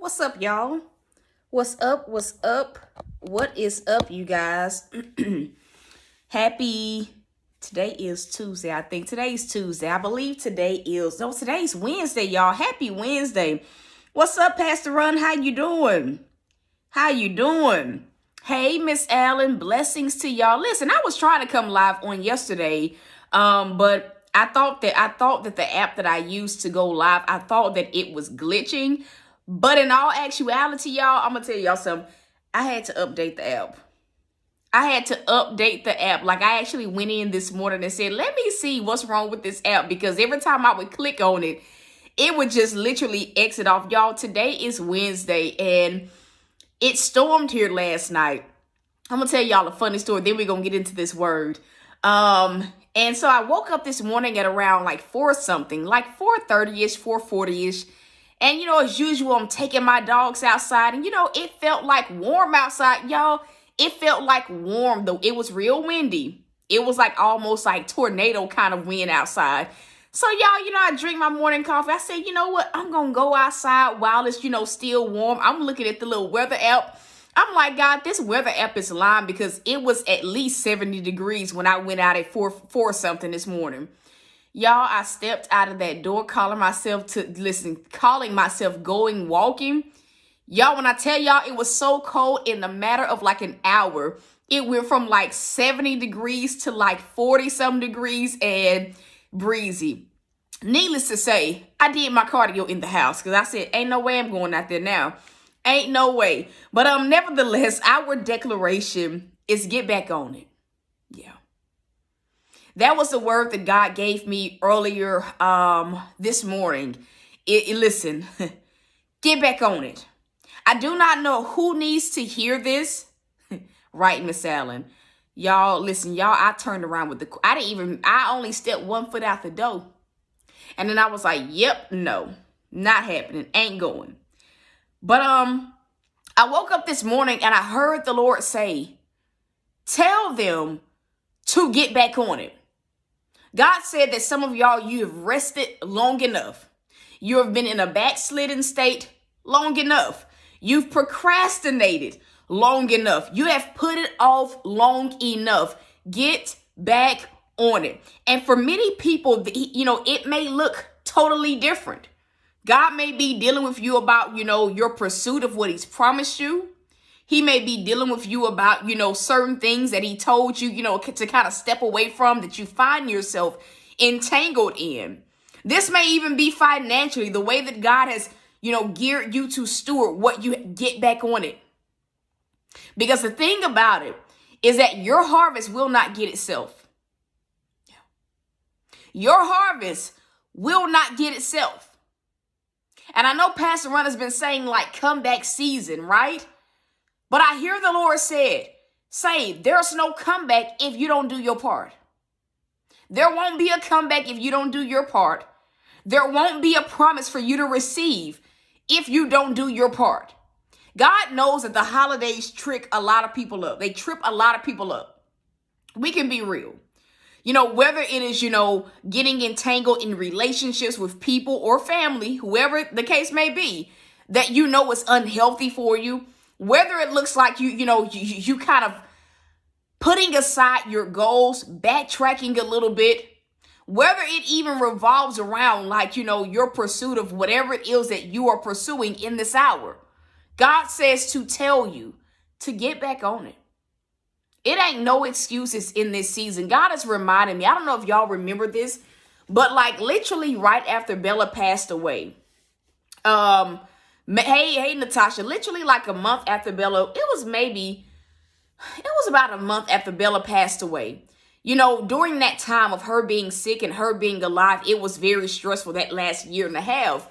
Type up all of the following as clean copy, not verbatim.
What's up, y'all? What's up? What's up? What is up, you guys? Today is Tuesday. I think today's Tuesday. I believe today's Wednesday, y'all. Happy Wednesday. What's up, Pastor Run? How you doing? Hey, Miss Allen, blessings to y'all. Listen, I was trying to come live on yesterday, but I thought that the app that I used to go live, I thought that it was glitching. But in all actuality, y'all, I'm gonna tell y'all something. I had to update the app. Like, I actually went in this morning and said, let me see what's wrong with this app, because every time I would click on it, it would just literally exit off. Y'all, today is Wednesday and it stormed here last night. I'm gonna tell y'all a funny story, then we're gonna get into this word. And so I woke up this morning at around like 4 something, like 4:30ish, 4:40ish. And, as usual, I'm taking my dogs outside. And, it felt like warm outside, y'all. It felt like warm, though. It was real windy. It was like almost like tornado kind of wind outside. So, y'all, I drink my morning coffee. I said, you know what? I'm going to go outside while it's, still warm. I'm looking at the little weather app. I'm like, God, this weather app is lying, because it was at least 70 degrees when I went out at 4 something this morning. Y'all, I stepped out of that door calling myself going walking. Y'all, when I tell y'all it was so cold, in the matter of like an hour, it went from like 70 degrees to like 40 some degrees and breezy. Needless to say, I did my cardio in the house, because I said, ain't no way I'm going out there now. Ain't no way. But nevertheless, our declaration is get back on it. Yeah. That was the word that God gave me earlier this morning. Listen, get back on it. I do not know who needs to hear this. Right, Miss Allen. Y'all, listen, y'all, I turned around with I only stepped 1 foot out the door. And then I was like, yep, no, not happening. Ain't going. But I woke up this morning and I heard the Lord say, tell them to get back on it. God said that some of y'all, you have rested long enough. You have been in a backslidden state long enough. You've procrastinated long enough. You have put it off long enough. Get back on it. And for many people, it may look totally different. God may be dealing with you about, your pursuit of what he's promised you. He may be dealing with you about, certain things that he told you, to kind of step away from, that you find yourself entangled in. This may even be financially, the way that God has, geared you to steward what you get back on it. Because the thing about it is that your harvest will not get itself. Your harvest will not get itself. And I know Pastor Ron has been saying like comeback season, right? But I hear the Lord say, there's no comeback if you don't do your part. There won't be a comeback if you don't do your part. There won't be a promise for you to receive if you don't do your part. God knows that the holidays trick a lot of people up. They trip a lot of people up. We can be real. Whether it is, getting entangled in relationships with people or family, whoever the case may be, that is unhealthy for you. Whether it looks like you kind of putting aside your goals, backtracking a little bit, whether it even revolves around like, your pursuit of whatever it is that you are pursuing in this hour. God says to tell you to get back on it. It ain't no excuses in this season. God is reminding me, I don't know if y'all remember this, but like literally right after Bella passed away, Hey, Natasha, literally like a month after Bella, it was about a month after Bella passed away. During that time of her being sick and her being alive, it was very stressful that last year and a half.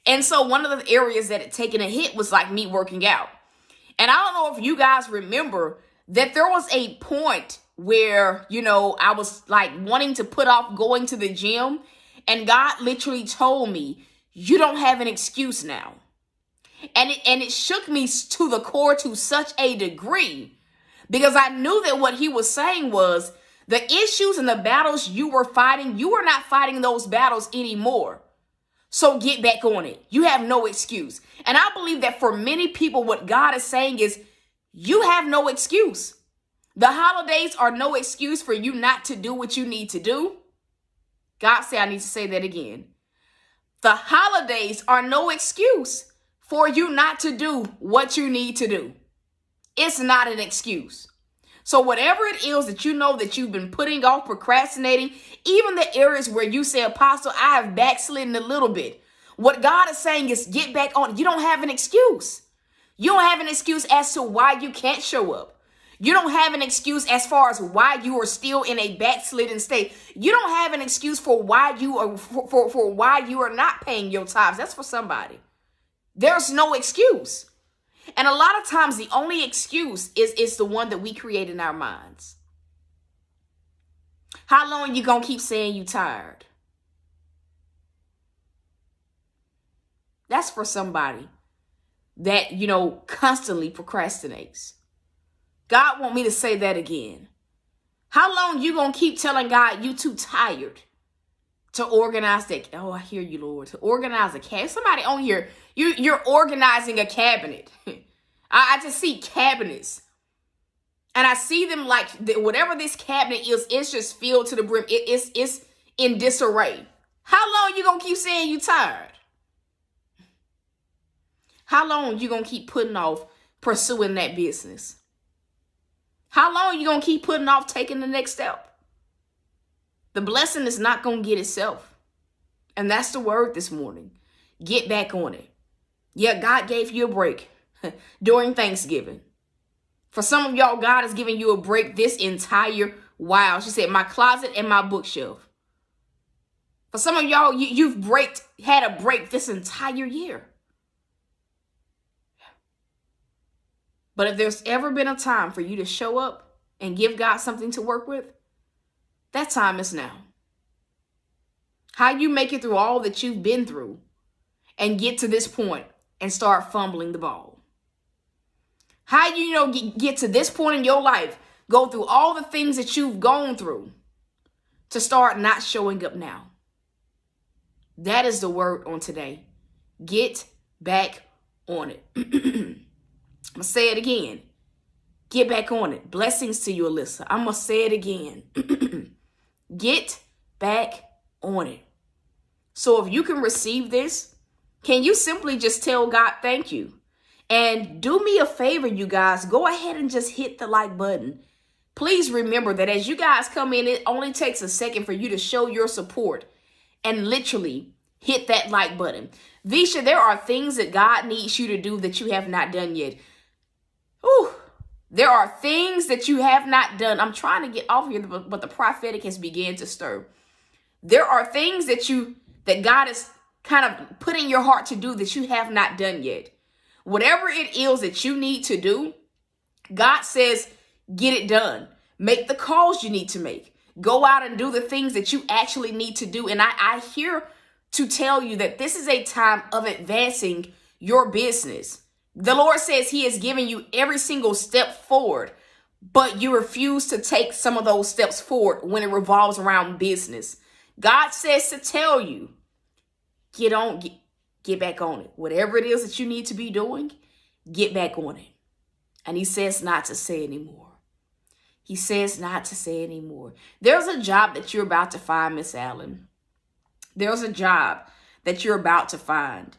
And so one of the areas that had taken a hit was like me working out. And I don't know if you guys remember that there was a point where, I was like wanting to put off going to the gym. And God literally told me, you don't have an excuse now. And it shook me to the core to such a degree, because I knew that what he was saying was the issues and the battles you were fighting, you were not fighting those battles anymore. So get back on it. You have no excuse. And I believe that for many people, what God is saying is you have no excuse. The holidays are no excuse for you not to do what you need to do. God said, I need to say that again. The holidays are no excuse for you not to do what you need to do. It's not an excuse. So whatever it is that you know that you've been putting off, procrastinating, even the areas where you say, Apostle, I have backslidden a little bit. What God is saying is get back on. You don't have an excuse. You don't have an excuse as to why you can't show up. You don't have an excuse as far as why you are still in a backslidden state. You don't have an excuse for why you are for why you are not paying your tithes. That's for somebody. There's no excuse. And a lot of times the only excuse is the one that we create in our minds. How long you gonna keep saying you tired? That's for somebody that, constantly procrastinates. God want me to say that again. How long you gonna keep telling God you too tired to organize that? Oh, I hear you, Lord. To organize a cabinet. Somebody on here, you're organizing a cabinet. I just see cabinets. And I see them like whatever this cabinet is, it's just filled to the brim. It's in disarray. How long you gonna keep saying you tired? How long you gonna keep putting off pursuing that business? How long you gonna keep putting off taking the next step? The blessing is not gonna get itself. And that's the word this morning. Get back on it. Yeah, God gave you a break during Thanksgiving. For some of y'all, God has given you a break this entire while. She said, my closet and my bookshelf. For some of y'all, you've had a break this entire year. But if there's ever been a time for you to show up and give God something to work with, that time is now. How you make it through all that you've been through and get to this point and start fumbling the ball. How you get to this point in your life, go through all the things that you've gone through to start not showing up now. That is the word on today. Get back on it. I'm going to say it again. Get back on it. Blessings to you, Alyssa. I'm going to say it again. Get back on it. So if you can receive this, can you simply just tell God thank you? And do me a favor, you guys. Go ahead and just hit the like button. Please remember that as you guys come in, it only takes a second for you to show your support and literally hit that like button. Visha, there are things that God needs you to do that you have not done yet. Ooh, there are things that you have not done. I'm trying to get off here, but the prophetic has begun to stir. There are things that God is kind of put in your heart to do that you have not done yet. Whatever it is that you need to do, God says, get it done. Make the calls you need to make. Go out and do the things that you actually need to do. And I here to tell you that this is a time of advancing your business. The Lord says he has given you every single step forward, but you refuse to take some of those steps forward when it revolves around business. God says to tell you, get back on it. Whatever it is that you need to be doing, get back on it. And he says not to say anymore. He says not to say anymore. There's a job that you're about to find, Miss Allen. There's a job that you're about to find.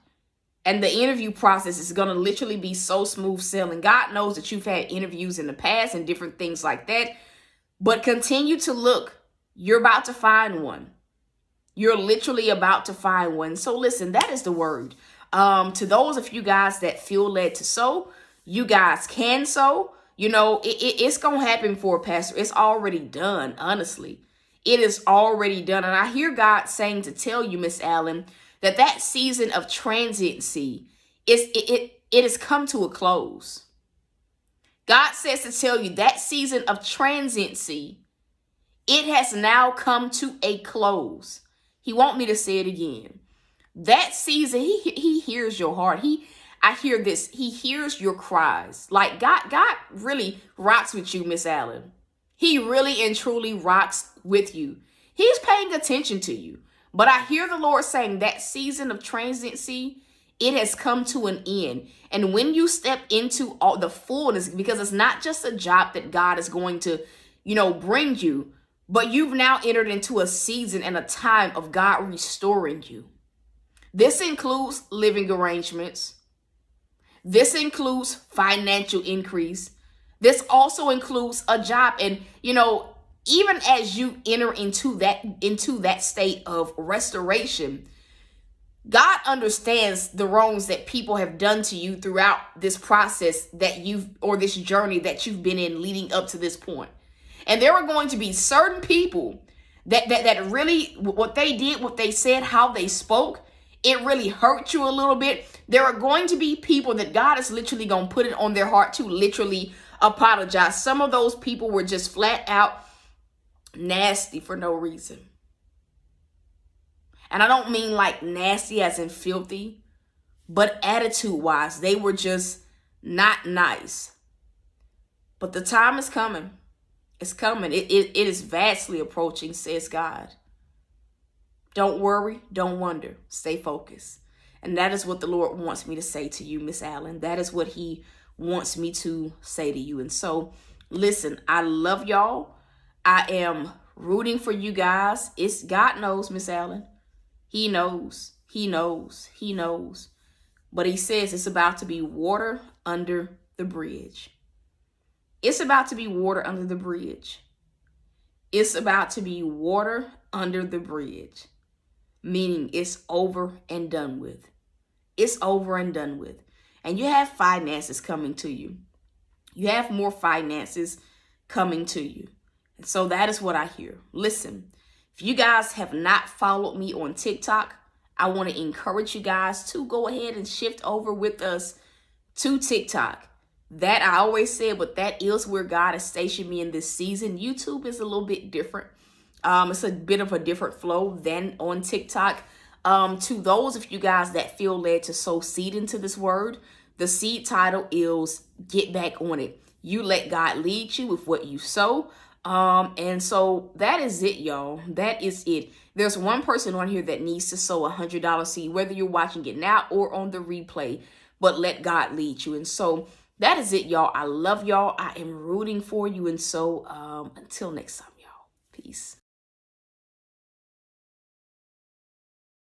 And the interview process is going to literally be so smooth sailing. God knows that you've had interviews in the past and different things like that. But continue to look. You're about to find one. You're literally about to find one. So listen, that is the word. To those of you guys that feel led to sow, you guys can sow. It's going to happen for a pastor. It's already done, honestly. It is already done. And I hear God saying to tell you, Miss Allen, that season of transiency, it has come to a close. God says to tell you that season of transiency, it has now come to a close. He want me to say it again. That season, he hears your heart. I hear this. He hears your cries. Like God really rocks with you, Miss Allen. He really and truly rocks with you. He's paying attention to you. But I hear the Lord saying that season of transiency, it has come to an end. And when you step into all the fullness, because it's not just a job that God is going to, bring you, but you've now entered into a season and a time of God restoring you. This includes living arrangements. This includes financial increase. This also includes a job. And, even as you enter into that state of restoration, God understands the wrongs that people have done to you throughout this process or this journey that you've been in leading up to this point. And there are going to be certain people that really, what they did, what they said, how they spoke, it really hurt you a little bit. There are going to be people that God is literally going to put it on their heart to literally apologize. Some of those people were just flat out nasty for no reason. And I don't mean like nasty as in filthy, but attitude-wise, they were just not nice. But the time is coming. It's coming. It is vastly approaching, says God. Don't worry. Don't wonder. Stay focused. And that is what the Lord wants me to say to you, Miss Allen. That is what he wants me to say to you. And so, listen, I love y'all. I am rooting for you guys. God knows, Miss Allen. He knows. He knows. He knows. But he says it's about to be water under the bridge. It's about to be water under the bridge. It's about to be water under the bridge. Meaning it's over and done with. It's over and done with. And you have finances coming to you. You have more finances coming to you. And so that is what I hear. Listen, if you guys have not followed me on TikTok, I want to encourage you guys to go ahead and shift over with us to TikTok. That I always said, but that is where God has stationed me in this season. YouTube is a little bit different. It's a bit of a different flow than on TikTok. To those of you guys that feel led to sow seed into this word, the seed title is Get Back On It. You let God lead you with what you sow. And so that is it, y'all. That is it. There's one person on here that needs to sow $100 seed, whether you're watching it now or on the replay, but let God lead you. And so that is it, y'all. I love y'all. I am rooting for you. And so until next time, y'all. Peace.